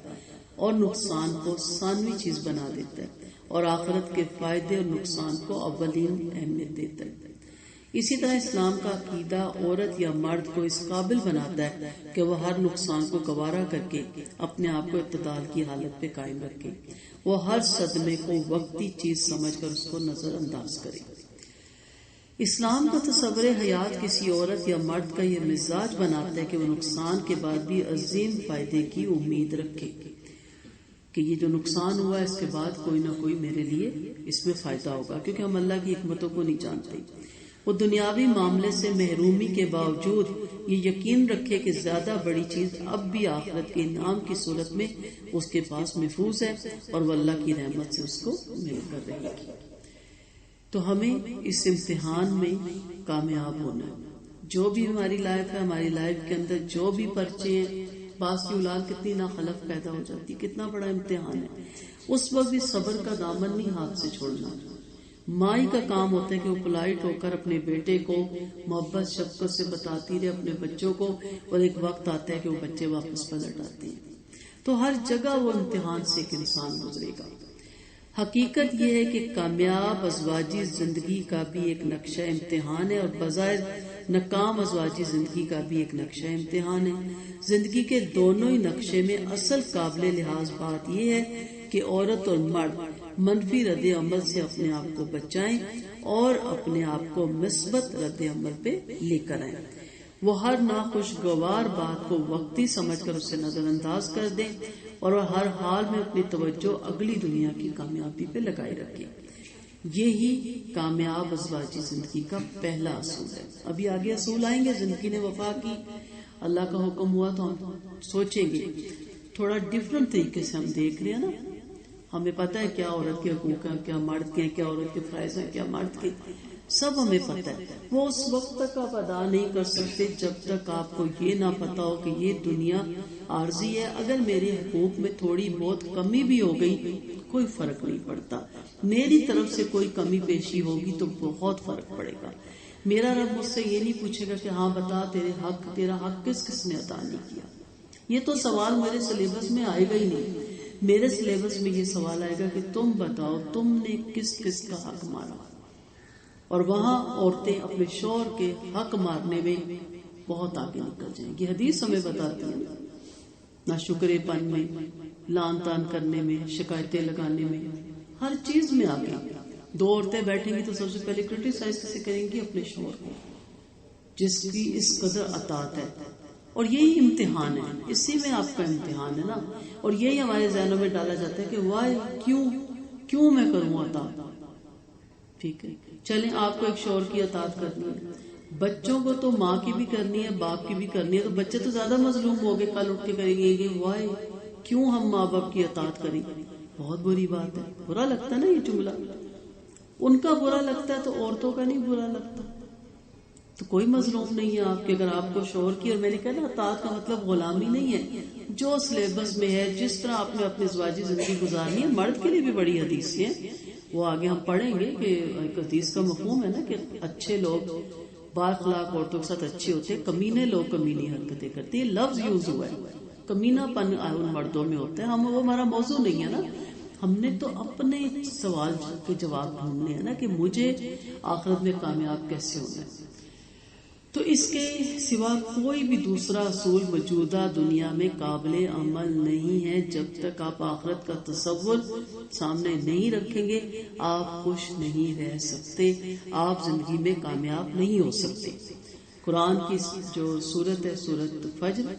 S1: اور نقصان کو ثانوی چیز بنا دیتا ہے اور آخرت کے فائدے اور نقصان کو اولین اہمیت دیتا ہے۔ اسی طرح اسلام کا عقیدہ عورت یا مرد کو اس قابل بناتا ہے کہ وہ ہر نقصان کو گوارا کر کے اپنے آپ کو اعتدال کی حالت پہ قائم رکھے، وہ ہر صدمے کو وقتی چیز سمجھ کر اس کو نظر انداز کرے۔ اسلام کا تصور حیات کسی عورت یا مرد کا یہ مزاج بناتا ہے کہ وہ نقصان کے بعد بھی عظیم فائدے کی امید رکھے کہ یہ جو نقصان ہوا اس کے بعد کوئی نہ کوئی میرے لیے اس میں فائدہ ہوگا، کیونکہ ہم اللہ کی حکمتوں کو نہیں جانتے۔ وہ دنیاوی معاملے سے محرومی کے باوجود یہ یقین رکھے کہ زیادہ بڑی چیز اب بھی آخرت کے انعام کی صورت میں اس کے پاس محفوظ ہے اور وہ اللہ کی رحمت سے اس کو مل کر رہے گی۔ تو ہمیں اس امتحان میں کامیاب ہونا ہے۔ جو بھی ہماری لائف ہے، ہماری لائف کے اندر جو بھی پرچے ہیں، بعض کی اولاد کتنی ناخلف پیدا ہو جاتی، کتنا بڑا امتحان ہے، اس وقت بھی صبر کا دامن نہیں ہاتھ سے چھوڑنا۔ ماں کا کام ہوتا ہے کہ وہ پولائٹ ہو کر اپنے بیٹے کو محبت شفقت سے بتاتی رہے اپنے بچوں کو، اور ایک وقت آتا ہے کہ وہ بچے واپس پلٹ آتے ہیں۔ تو ہر جگہ وہ امتحان سے ایک انسان گزرے گا۔ حقیقت یہ ہے کہ کامیاب ازواجی زندگی کا بھی ایک نقشہ امتحان ہے، اور بظاہر ناکام ازواجی زندگی کا بھی ایک نقشہ امتحان ہے۔ زندگی کے دونوں ہی نقشے میں اصل قابل لحاظ بات یہ ہے کہ عورت اور مرد منفی رد عمل سے اپنے آپ کو بچائیں اور اپنے آپ کو مثبت رد عمل پہ لے کر آئیں۔ وہ ہر ناخوشگوار بات کو وقتی سمجھ کر اسے نظر انداز کر دیں اور وہ ہر حال میں اپنی توجہ اگلی دنیا کی کامیابی پہ لگائے رکھیں۔ یہی کامیاب ازواجی زندگی کا پہلا اصول ہے۔ ابھی آگے اصول آئیں گے۔ زندگی نے وفا کی، اللہ کا حکم ہوا تو ہم سوچیں گے تھوڑا ڈیفرنٹ طریقے سے، ہم دیکھ رہے ہیں نا، ہمیں پتہ ہے کیا عورت کے حقوق ہیں، کیا مرد کے ہیں، کیا عورت کے فرائض ہیں، کیا مرد کے، سب ہمیں پتہ ہے۔ وہ اس وقت تک آپ ادا نہیں کر سکتے جب تک آپ کو یہ نہ پتا ہو کہ یہ دنیا عارضی ہے۔ اگر میرے حقوق میں تھوڑی بہت کمی بھی ہو گئی کوئی فرق نہیں پڑتا، میری طرف سے کوئی کمی پیشی ہوگی تو بہت فرق پڑے گا۔ میرا رب مجھ سے یہ نہیں پوچھے گا کہ ہاں بتا تیرا حق کس نے ادا نہیں کیا۔ یہ تو سوال میرے سلیبس میں آئے گا ہی نہیں۔ میرے سلیبس میں یہ سوال آئے گا کہ تم بتاؤ تم نے کس کا حق مارا، اور وہاں عورتیں اپنے شوہر کے حق مارنے میں بہت آگے نکل جائیں گی۔ حدیث ہمیں بتاتی ہے نہ شکرے پن میں، لان تان کرنے میں، شکایتیں لگانے میں، ہر چیز میں آگے۔ دو عورتیں بیٹھیں گی تو سب سے پہلے کرٹیسائز کسے کریں گی؟ اپنے شوہر کو، جس کی اس قدر اطاعت ہے۔ اور یہی امتحان ہے، اسی میں آپ کا امتحان ہے نا، اور یہی ہمارے ذہنوں میں ڈالا جاتا ہے کہ وائی کیوں میں کروں اطاعت۔ ٹھیک ہے، چلیں آپ کو ایک شوہر کی اطاعت کرنی ہے، بچوں کو تو ماں کی بھی کرنی ہے، باپ کی بھی کرنی ہے، تو بچے تو زیادہ مظلوم ہو گئے، کل اٹھ کے کریں گے یہ وائی کیوں ہم ماں باپ کی اطاعت کریں۔ بہت بری بات ہے، برا لگتا ہے نا یہ جملہ، ان کا برا لگتا ہے تو عورتوں کا نہیں برا لگتا۔ تو کوئی مظلوم نہیں ہے آپ کے، اگر آپ کو شوہر کی، اور میں نے کہا نا اطاعت کا مطلب غلامی نہیں ہے، جو سلیبس میں ہے جس طرح آپ نے اپنی ازواجی زندگی گزارنی ہے۔ مرد کے لیے بھی بڑی حدیث ہے، وہ آگے ہم پڑھیں گے کہ ایک حدیث کا مفہوم ہے نا کہ اچھے لوگ بااخلاق عورتوں کے ساتھ اچھے ہوتے ہیں، کمینے لوگ کمینی حرکتیں کرتے ہیں، لفظ یوز ہوا ہے، کمینہ پن ان مردوں میں ہوتا ہے۔ وہ ہمارا موضوع نہیں ہے نا، ہم نے تو اپنے سوال کے جواب ڈھونڈنے ہیں نا کہ مجھے آخرت میں کامیاب کیسے ہونا ہے۔ تو اس کے سوا کوئی بھی دوسرا اصول موجودہ دنیا میں قابل عمل نہیں ہے۔ جب تک آپ آخرت کا تصور سامنے نہیں رکھیں گے آپ خوش نہیں رہ سکتے، آپ زندگی میں کامیاب نہیں ہو سکتے۔ قرآن کی جو سورت ہے سورت فجر،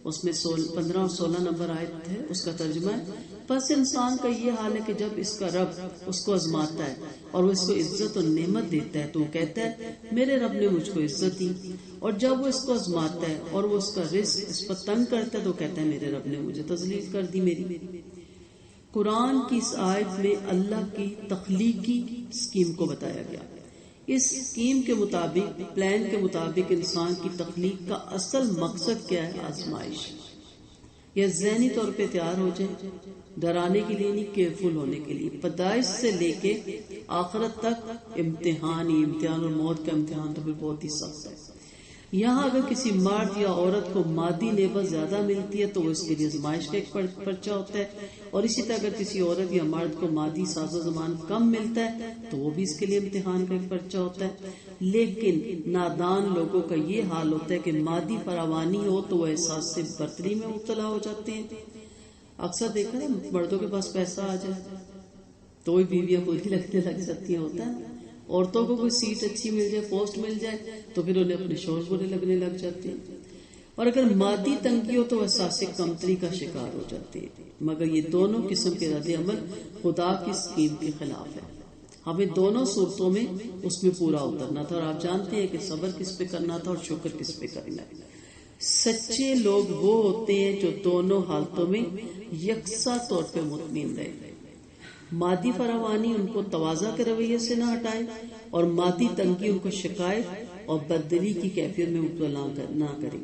S1: اس میں 15 اور 16 نمبر آیت ہے، اس کا ترجمہ ہے، پس انسان کا یہ حال ہے کہ جب اس کا رب اس کو آزماتا ہے اور وہ اس کو عزت اور نعمت دیتا ہے تو وہ کہتا ہے میرے رب نے مجھ کو عزت دی، اور جب وہ اس کو آزماتا ہے اور وہ اس کا رزق اس پر تنگ کرتا ہے تو کہتا ہے میرے رب نے مجھے تذلیل کر دی میری۔ قرآن کی اس آیت میں اللہ کی تخلیقی سکیم کو بتایا گیا۔ اس سکیم کے مطابق، پلان کے مطابق انسان کی تخلیق کا اصل مقصد کیا ہے؟ آزمائش، یا ذہنی طور پہ تیار ہو جائے، ڈرانے کے لیے نہیں، کیئرفل ہونے کے لیے۔ پیدائش سے لے کے آخرت تک امتحان ہی امتحان، اور موت کا امتحان تو پھر بہت ہی سخت ہے۔ یہاں اگر کسی مرد یا عورت کو مادی نعمت زیادہ ملتی ہے تو وہ اس کے لیے آزمائش کا ایک پرچہ ہوتا ہے، اور اسی طرح اگر کسی عورت یا مرد کو مادی ساز و سامان کم ملتا ہے تو وہ بھی اس کے لیے امتحان کا ایک پرچہ ہوتا ہے۔ لیکن نادان لوگوں کا یہ حال ہوتا ہے کہ مادی فراوانی ہو تو وہ احساس سے برتری میں مبتلا ہو جاتے ہیں۔ اکثر دیکھا ہے مردوں کے پاس پیسہ آ جائے تو وہی بیویاں بری لگنے لگ جاتی ہیں، ہوتا ہے۔ عورتوں کو کوئی سیٹ اچھی مل جائے، پوسٹ مل جائے تو پھر انہیں اپنے شوہر برے لگنے لگ جاتے ہیں، اور اگر مادی تنگی ہو تو احساس کمتری کا شکار ہو جاتے ہیں۔ مگر یہ دونوں قسم کے رد عمل خدا کی سکیم کے خلاف ہے۔ ہمیں دونوں صورتوں میں اس میں پورا اترنا تھا، اور آپ جانتے ہیں کہ صبر کس پہ کرنا تھا اور شکر کس پہ کرنا ہے۔ سچے لوگ وہ ہوتے ہیں جو دونوں حالتوں میں یکساں طور پہ مطمئن رہے، مادی فراوانی ان کو تواضع کے رویے سے نہ ہٹائے اور مادی تنگی ان کو شکایت اور بددلی کی کیفیت میں مبتلا نہ کرے،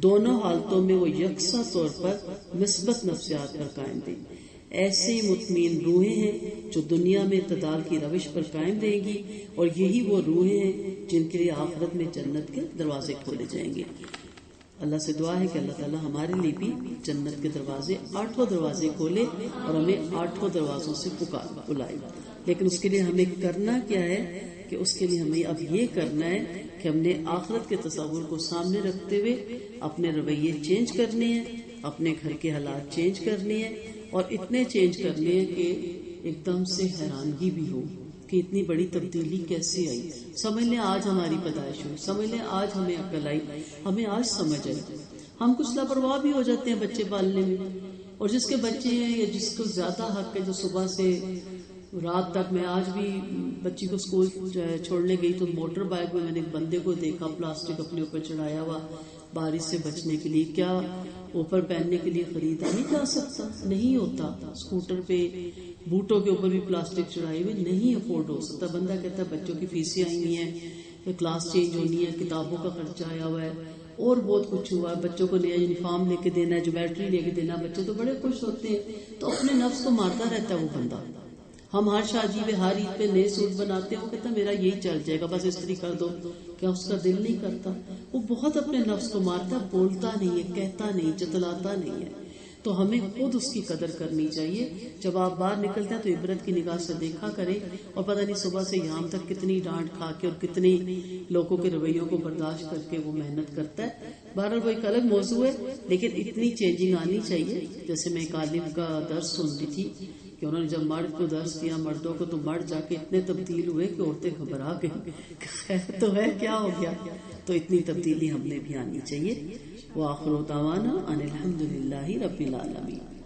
S1: دونوں حالتوں میں وہ یکساں طور پر مثبت نفسیات پر قائم رہیں۔ ایسے مطمئن روحیں ہیں جو دنیا میں اعتدال کی روش پر قائم رہیں گی، اور یہی وہ روحیں ہیں جن کے لیے آخرت میں جنت کے دروازے کھولے جائیں گے۔ اللہ سے دعا ہے کہ اللہ تعالیٰ ہمارے لیے بھی جنت کے دروازے 8 دروازے کھولے اور ہمیں 8 دروازوں سے بلائے۔ لیکن اس کے لیے ہمیں کرنا کیا ہے کہ اس کے لیے ہمیں اب یہ کرنا ہے کہ ہم نے آخرت کے تصور کو سامنے رکھتے ہوئے اپنے رویے چینج کرنے ہیں، اپنے گھر کے حالات چینج کرنے ہیں، اور اتنے چینج کرنے ہیں کہ ایک دم سے حیرانگی بھی ہو کہ اتنی بڑی تبدیلی کیسے آئی۔ سمجھ لیں آج ہماری پیدائش ہوئی، سمجھ لیں آج ہمیں عقل آئی، ہمیں آج سمجھ آئی۔ ہم کچھ لاپرواہ بھی ہو جاتے ہیں بچے پالنے میں، اور جس کے بچے ہیں یا جس کو زیادہ حق ہے، جو صبح سے رات تک، میں آج بھی بچی کو اسکول چھوڑنے گئی تو موٹر بائک میں نے ایک بندے کو دیکھا پلاسٹک اپنے اوپر چڑھایا ہوا بارش سے بچنے کے لیے۔ کیا اوپر پہننے کے لیے خریدا نہیں جا سکتا، نہیں ہوتا۔ اسکوٹر پہ بوٹوں کے اوپر بھی پلاسٹک چڑھائی ہوئی، نہیں افورڈ ہو سکتا۔ بندہ کہتا ہے بچوں کی فیسیں آئی ہوئی ہیں، کلاس چینج ہونی ہے، کتابوں کا خرچہ آیا ہوا ہے، اور بہت کچھ ہوا ہے، بچوں کو نیا یونیفارم لے کے دینا ہے، جیومیٹری لے کے دینا۔ بچے تو بڑے خوش ہوتے ہیں، تو اپنے نفس کو مارتا رہتا ہے وہ بندہ۔ ہم ہر شادی پہ ہر عید پہ نئے سوٹ بناتے ہیں، وہ کہتا ہے میرا یہی چل جائے گا، بس استری کر دو۔ کیا اس کا دل نہیں کرتا؟ وہ بہت اپنے نفس کو مارتا ہے، بولتا نہیں ہے، کہتا نہیں، چتلاتا نہیں ہے۔ تو ہمیں خود اس کی قدر کرنی چاہیے۔ جب آپ باہر نکلتے ہیں تو عبرت کی نگاہ سے دیکھا کریں، اور پتہ نہیں صبح سے یہاں تک کتنی ڈانٹ کھا کے اور کتنی لوگوں کے رویوں کو برداشت کر کے وہ محنت کرتا ہے۔ بہرحال وہ ایک الگ موضوع ہے، لیکن اتنی چینجنگ آنی چاہیے۔ جیسے میں ایک عالم کا درس سن رہی تھی کہ انہوں نے جب مرد کو درس دیا مردوں کو، تو مرد جا کے اتنے تبدیل ہوئے کہ عورتیں گھبرا گئی، خیر تو ہے، کیا ہو گیا؟ تو اتنی تبدیلی ہم نے بھی آنی چاہیے۔ وآخر دعوانا ان الحمد للہ رب العالمین۔